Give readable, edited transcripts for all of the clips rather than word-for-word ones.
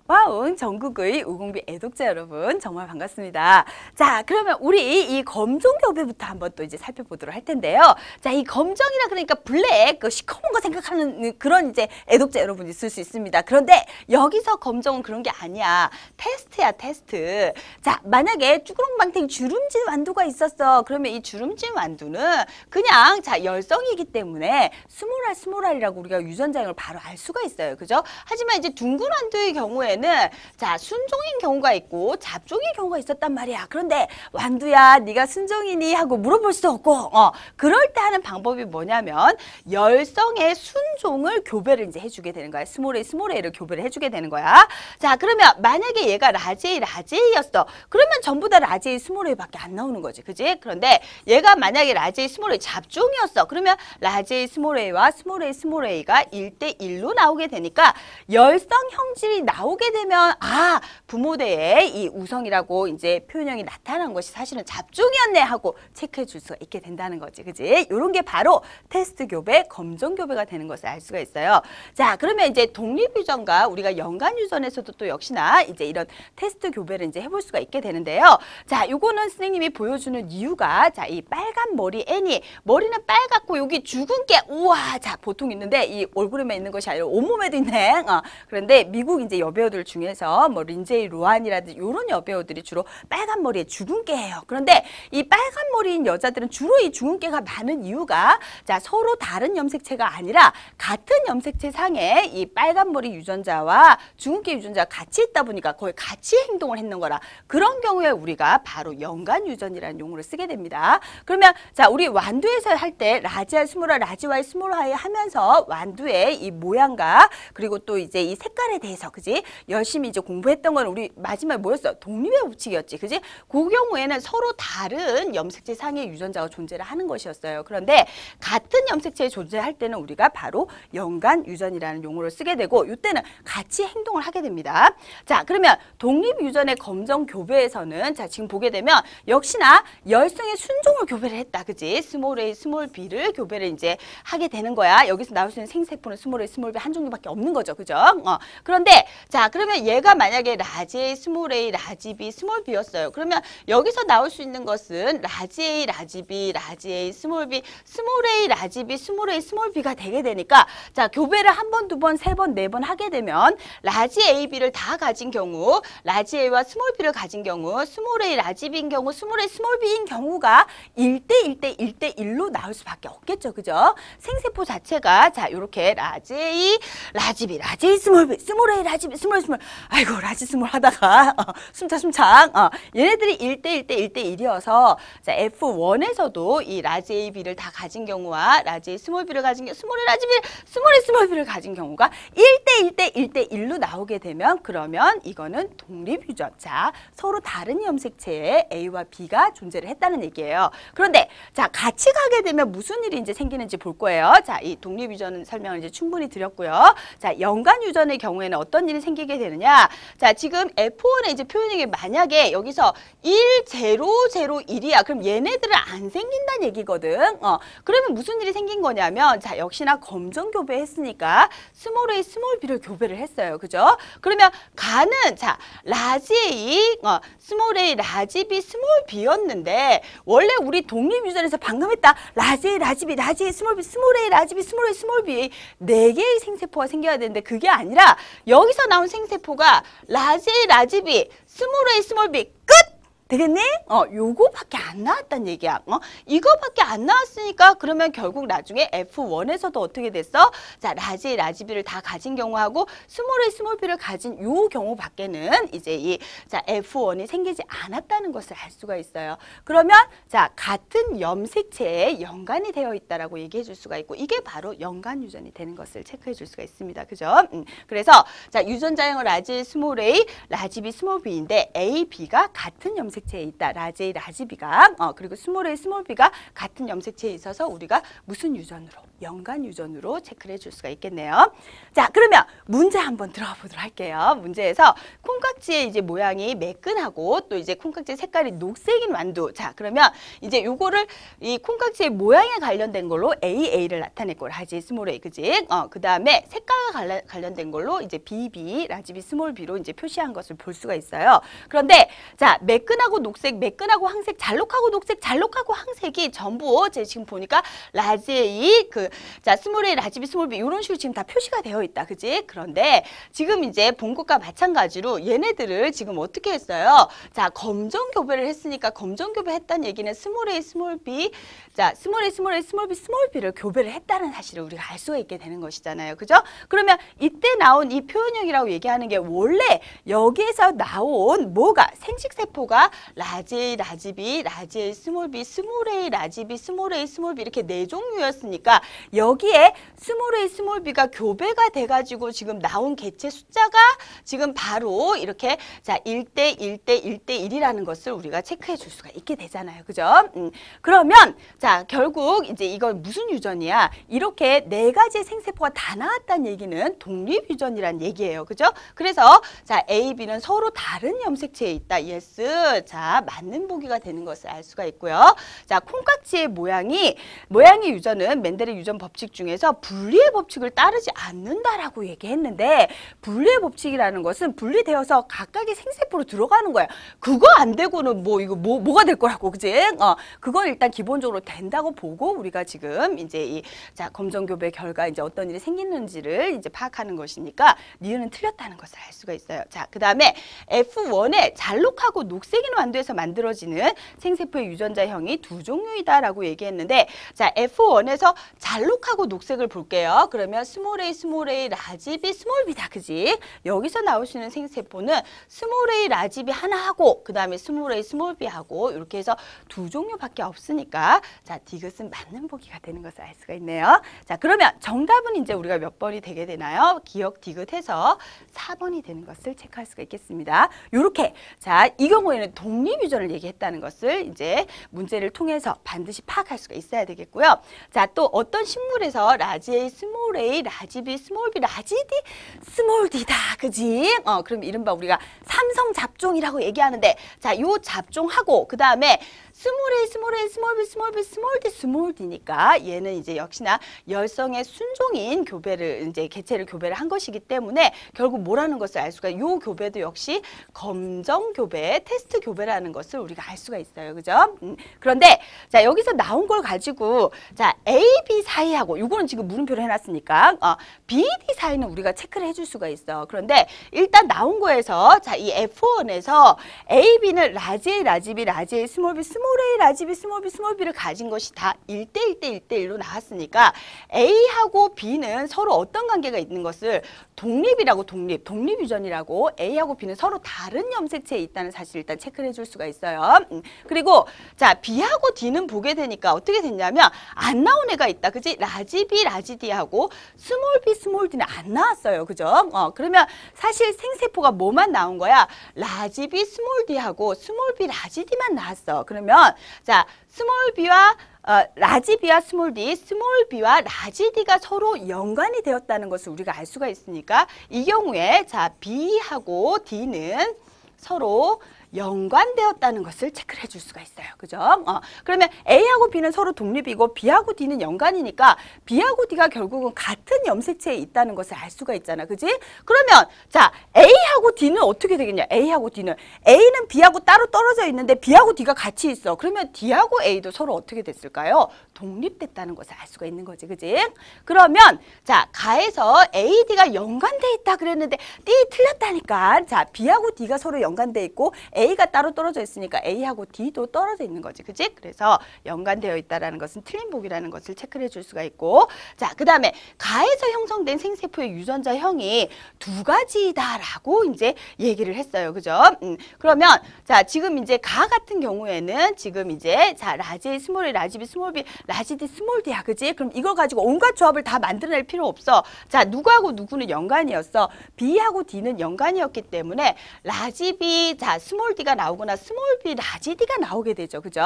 와우, 전국의 우공비 애독자 여러분 정말 반갑습니다. 자, 그러면 우리 이 검정교배부터 한번 또 이제 살펴보도록 할 텐데요. 자, 이 검정이라 그러니까 블랙, 그 시커먼 거 생각하는 그런 이제 애독자 여러분이 있을 수 있습니다. 그런데 여기서 검정은 그런 게 아니야. 테스트야, 테스트. 자, 만약에 쭈그렁방탱이 주름진 완두가 있었어. 그러면 이 주름진 완두는 그냥 자, 열성이기 때문에 스몰알이라고 우리가 유전자형을 바로 알 수가 있어요. 그죠? 하지만 이제 둥근 완두의 경우에는 자, 순종인 경우가 있고 잡종인 경우가 있었단 말이야. 그런데 완두야, 네가 순종이니 하고 물어볼 수 없고 그럴 때 하는 방법이 뭐냐면 열성의 순종을 교배를 이제 해주게 되는 거야. 스몰A를 교배를 해주게 되는 거야. 자, 그러면 만약에 얘가 라지에이였어. 그러면 전부 다 라지에이 스몰A밖에 안 나오는 거지. 그지? 그런데 얘가 만약에 라지에이 스몰A 잡종이었어. 그러면 라지에이 스몰A와 스몰A가 1대1로 나오게 되니까 열성 형질이 나오게 되면 부모대에 이 우성이라고 이제 표현형이 나타난 것이 사실은 잡종이었네 하고 체크해 줄 수가 있게 된다는 거지. 그지? 이런 게 바로 테스트 교배, 검정 교배가 되는 것을 알 수가 있어요. 자, 그러면 이제 독립유전과 우리가 연간 유전에서도 또 역시나 이제 이런 테스트 교배를 이제 해볼 수가 있게 되는데요. 자, 요거는 선생님이 보여주는 이유가 자, 이 빨간 머리 애니, 머리는 빨갛고 여기 죽은 게 우와, 자, 보통 있는데 이 얼굴에만 있는 것이 아니라 온몸에도 있네. 그런데 미국 이제 여배우들 중에서 뭐 린제이 로안이라든지 이런 여배우들이 주로 빨간 머리에 주근깨예요. 그런데 이 빨간 머리인 여자들은 주로 이 주근깨가 많은 이유가 자, 서로 다른 염색체가 아니라 같은 염색체 상에 이 빨간 머리 유전자와 주근깨 유전자가 같이 있다 보니까 거의 같이 행동을 했는 거라. 그런 경우에 우리가 바로 연간 유전이라는 용어를 쓰게 됩니다. 그러면 자, 우리 완두에서 할 때 라지알 스몰아, 라지와이 스몰하이 하면서 완두의 이 모양과 그리고 또 이제 이 색깔에 대해서 그지? 열심히 이제 공부했던 건 우리 마지막에 뭐였어? 독립의 법칙이었지. 그지? 그 경우에는 서로 다른 염색체 상의 유전자가 존재를 하는 것이었어요. 그런데 같은 염색체에 존재할 때는 우리가 바로 연간 유전이라는 용어를 쓰게 되고 이때는 같이 행동을 하게 됩니다. 자, 그러면 독립 유전의 검정 교배에서는 자, 지금 보게 되면 역시나 열성의 순종을 교배를 했다. 그지? 스몰 A, 스몰 B를 교배를 이제 하게 되는 거야. 여기서 나올 수 있는 생세포는 스몰 A, 스몰 B 한 종류밖에 없는 거죠. 그죠? 그런데 자, 그러면 얘가 만약에 라지 A, 스몰 A, 라지 B, 스몰 B였어요. 그러면 여기서 나올 수 있는 것은 라지 A, 라지 B, 라지 A, 스몰 B, 스몰 A, 라지 B, 스몰 A, 스몰 B가 되게 되니까 자, 교배를 한 번, 두 번, 세 번, 네 번 하게 되면 라지 A, B를 다 가진 경우, 라지 A와 스몰 B를 가진 경우, 스몰 A, 라지 B인 경우, 스몰 A, 스몰 B인 경우가 1대1로 나올 수밖에 없겠죠. 그죠? 생세포 자체가 자, 요렇게 라지 A, 라지 B, 라지 A, 스몰 B, 스몰 A, 라지 B, 스몰 A, 스몰 아이고, 라지 스몰 하다가 숨차 얘네들이 1대1이어서 자, F1에서도 이 라지 A, B를 다 가진 경우와 라지 A, 스몰 B를 가진 경우, 스몰 A, 라지 B, 스몰 A, 스몰 B를 가진 경우가 1대1로 나오게 되면 그러면 이거는 독립유전. 자, 서로 다른 염색체에 A와 B가 존재를 했다는 얘기예요. 그런데 자, 같이 가게 되면 무슨 일이 이제 생기는지 볼 거예요. 자, 이 독립유전 설명을 이제 충분히 드렸고요. 자, 연간 유전의 경우에는 어떤 일이 생기게 되느냐? 자, 지금 F1의 이제 표현이 만약에 여기서 1, 0, 0, 1이야. 그럼 얘네들은 안 생긴다는 얘기거든. 그러면 무슨 일이 생긴 거냐면 자, 역시나 검정 교배했으니까 스몰 A, 스몰 B를 교배를 했어요. 그죠? 그러면 가는 자, 라지 A, 스몰 A, 라지 B, 스몰 B였는데 원래 우리 독립유전에서 방금 했다. 라지 A, 라지 B, 라지 A, 스몰 B, 스몰 A, 라지 B, 스몰 A, 스몰 B 4개의 생세포가 생겨야 되는데 그게 아니라 여기서 나온 생세포가 라지 A, 라지 B, 스몰 A, 스몰 B 끝! 되겠니? 요거밖에 안 나왔단 얘기야. 이거밖에 안 나왔으니까 그러면 결국 나중에 F1에서도 어떻게 됐어? 자, 라지 A, 라지 B를 다 가진 경우하고 스몰 A, 스몰 B를 가진 요 경우밖에는 이제 이 자, F1이 생기지 않았다는 것을 알 수가 있어요. 그러면 자, 같은 염색체에 연관이 되어 있다라고 얘기해 줄 수가 있고 이게 바로 연간 유전이 되는 것을 체크해 줄 수가 있습니다. 그죠? 그래서 자, 유전자형은 라지 A, 스몰 A, 라지 B, 스몰 B인데 A, B가 같은 염색 염색체에 있다. 라지 A, 라지 B가 그리고 스몰 A, 스몰 B가 같은 염색체에 있어서 우리가 무슨 유전으로? 연관 유전으로 체크를 해줄 수가 있겠네요. 자, 그러면 문제 한번 들어가 보도록 할게요. 문제에서 콩깍지의 이제 모양이 매끈하고 또 이제 콩깍지 색깔이 녹색인 완두. 자, 그러면 이제 요거를 이 콩깍지의 모양에 관련된 걸로 AA를 나타냈고 라지 스몰 A, 그지? 그 다음에 색깔과 관련된 걸로 이제 BB, 라지 B, 스몰 B로 이제 표시한 것을 볼 수가 있어요. 그런데 자, 매끈하고 녹색, 매끈하고 황색, 잘록하고 녹색, 잘록하고 황색이 전부 제 지금 보니까 라지 A, 자, 스몰 A, 라지 B, 스몰 B 이런 식으로 지금 다 표시가 되어 있다. 그지? 그런데 지금 이제 본 것과 마찬가지로 얘네들을 지금 어떻게 했어요? 자, 검정 교배를 했으니까 검정 교배 했다는 얘기는 스몰 A, 스몰 B, 자, 스몰 A, 스몰 A, 스몰 B, 스몰 B를 교배를 했다는 사실을 우리가 알 수가 있게 되는 것이잖아요. 그죠? 그러면 이때 나온 이 표현형이라고 얘기하는 게 원래 여기에서 나온 뭐가 생식세포가 라지 A, 라지 B, 라지 A, 스몰 B, 스몰 A, 라지 B, 스몰 A, 스몰 B 이렇게 네 종류였으니까 여기에 스몰 A, 스몰 B가 교배가 돼가지고 지금 나온 개체 숫자가 지금 바로 이렇게 자 1대 1대 1대 1이라는 것을 우리가 체크해 줄 수가 있게 되잖아요. 그죠? 그러면 자 결국 이제 이건 무슨 유전이야? 이렇게 네 가지의 생세포가 다 나왔다는 얘기는 독립유전이란 얘기예요. 그죠? 그래서 자 A, B는 서로 다른 염색체에 있다. 예스. 자 맞는 보기가 되는 것을 알 수가 있고요. 자 콩깍지의 모양이 유전은 멘델의 유전 법칙 중에서 분리의 법칙을 따르지 않는다라고 얘기했는데 분리의 법칙이라는 것은 분리되어서 각각의 생세포로 들어가는 거야. 그거 안 되고는 뭐 이거 뭐가 될 거라고, 그지? 그건 일단 기본적으로 된다고 보고 우리가 지금 이제 이 자 검정교배 결과 이제 어떤 일이 생기는지를 이제 파악하는 것이니까 니은은 틀렸다는 것을 알 수가 있어요. 자 그다음에 F1에 잘록하고 녹색인 완두에서 만들어지는 생세포의 유전자형이 두 종류이다라고 얘기했는데 자 F1에서 잘록하고 녹색을 볼게요. 그러면 스몰 A, 라지 B, 스몰 B다. 그지? 여기서 나올 수 있는 생세포는 스몰 A, 라지 B 하나 하고 그 다음에 스몰 A, 스몰 B 하고 이렇게 해서 두 종류밖에 없으니까 자 디귿은 맞는 보기가 되는 것을 알 수가 있네요. 자 그러면 정답은 이제 우리가 몇 번이 되게 되나요? 기억 디귿해서 4번이 되는 것을 체크할 수가 있겠습니다. 요렇게 자 이 경우에는 독립유전을 얘기했다는 것을 이제 문제를 통해서 반드시 파악할 수가 있어야 되겠고요. 자 또 어떤 식물에서 라지 A, 스몰 A, 라지 B, 스몰 B, 라지 D, 스몰 D다. 그지? 그럼 이른바 우리가 삼성 잡종이라고 얘기하는데 자 요 잡종하고 그 다음에 스몰 A, 스몰 A, 스몰 B, 스몰 B, 스몰 D, 스몰 D니까 얘는 이제 역시나 열성의 순종인 교배를 이제 개체를 교배를 한 것이기 때문에 결국 뭐라는 것을 알 수가 요 교배도 역시 검정 교배, 테스트 교배라는 것을 우리가 알 수가 있어요. 그죠? 그런데 자 여기서 나온 걸 가지고 자 A, B 사이하고 요거는 지금 물음표를 해놨으니까 B, D 사이는 우리가 체크를 해줄 수가 있어. 그런데 일단 나온 거에서 자 이 F1에서 A, B는 라지 A, 라지 B, 라지 A, 스몰 B, 스몰 A, 라지 B, 스몰 B, 스몰 B를 가진 것이 다 1대 1대 1대 1로 나왔으니까 A하고 B는 서로 어떤 관계가 있는 것을 독립이라고 독립유전이라고 A하고 B는 서로 다른 염색체에 있다는 사실을 일단 체크를 해줄 수가 있어요. 그리고 자 B하고 D는 보게 되니까 어떻게 됐냐면 안 나온 애가 있다. 그지? 라지 B, 라지 D하고 스몰 B, 스몰 D는 안 나왔어요. 그죠? 그러면 사실 생세포가 뭐만 나온 거야? 라지 B, 스몰 D하고 스몰 B, 라지 D만 나왔어. 그러면 자 스몰 B와 라지 B와 스몰 D, 스몰 B와 라지 D가 서로 연관이 되었다는 것을 우리가 알 수가 있으니까 이 경우에 자 B하고 D는 서로 연관되었다는 것을 체크를 해줄 수가 있어요. 그죠? 그러면 A하고 B는 서로 독립이고 B하고 D는 연관이니까 B하고 D가 결국은 같은 염색체에 있다는 것을 알 수가 있잖아. 그지? 그러면 자 A하고 D는 어떻게 되겠냐? A하고 D는 A는 B하고 따로 떨어져 있는데 B하고 D가 같이 있어. 그러면 D하고 A도 서로 어떻게 됐을까요? 독립됐다는 것을 알 수가 있는 거지. 그지? 그러면 자 가에서 A, D가 연관돼 있다 그랬는데 D 틀렸다니까. 자 B하고 D가 서로 연관돼 있고 A가 따로 떨어져 있으니까 A하고 D도 떨어져 있는 거지. 그지? 그래서 연관되어 있다는 것은 틀린 보기라는 것을 체크를 해줄 수가 있고 자, 그 다음에 가에서 형성된 생세포의 유전자형이 두 가지다라고 이제 얘기를 했어요. 그죠? 그러면 자, 지금 이제 가 같은 경우에는 지금 이제 자, 라지 A, 스몰 A, 라지 B, 스몰 B, 라지 D, 스몰 D야. 그지? 그럼 이걸 가지고 온갖 조합을 다 만들어낼 필요 없어. 자, 누구하고 누구는 연관이었어? B하고 D는 연관이었기 때문에 라지 B, 자, 스몰 스몰 d가 나오거나 스몰 b, 라지 d가 나오게 되죠. 그죠?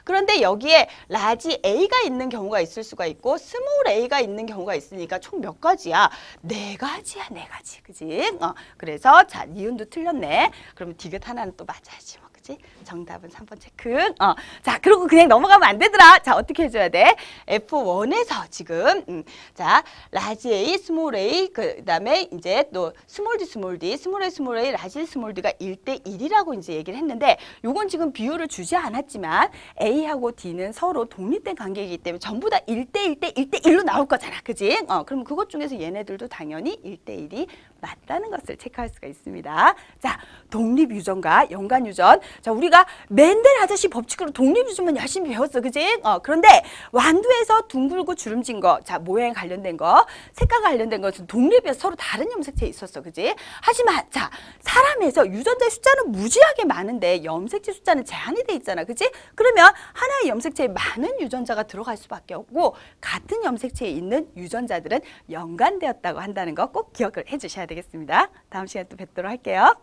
그런데 여기에 라지 a가 있는 경우가 있을 수가 있고 스몰 a가 있는 경우가 있으니까 총 몇 가지야? 네 가지야, 네 가지. 그지? 그래서 자, 니은도 틀렸네. 그러면 디귿 하나는 또 맞아야지. 뭐. 그지? 정답은 3번 체크. 자, 그리고 그냥 넘어가면 안 되더라. 자, 어떻게 해줘야 돼? F1에서 지금 자, 라지 A, 스몰 A, 그다음에 이제 또 스몰 D, 스몰 D, 스몰 A, 스몰 A, 라지 D, 스몰 D가 1대1이라고 이제 얘기를 했는데 요건 지금 비율을 주지 않았지만 A하고 D는 서로 독립된 관계이기 때문에 전부 다 1대1로 나올 거잖아. 그지? 그럼 그것 중에서 얘네들도 당연히 1대1이 맞다는 것을 체크할 수가 있습니다. 자, 독립유전과 연관유전. 자, 우리가 맨델 아저씨 법칙으로 독립유전만 열심히 배웠어. 그지? 그런데 완두에서 둥글고 주름진 거, 자, 모양에 관련된 거, 색깔과 관련된 것은 독립에서 서로 다른 염색체에 있었어. 그지? 하지만, 자, 사람에서 유전자의 숫자는 무지하게 많은데 염색체 숫자는 제한이 돼 있잖아. 그지? 그러면 하나의 염색체에 많은 유전자가 들어갈 수밖에 없고 같은 염색체에 있는 유전자들은 연관되었다고 한다는 거 꼭 기억을 해주셔야 되겠습니다. 다음 시간에 또 뵙도록 할게요.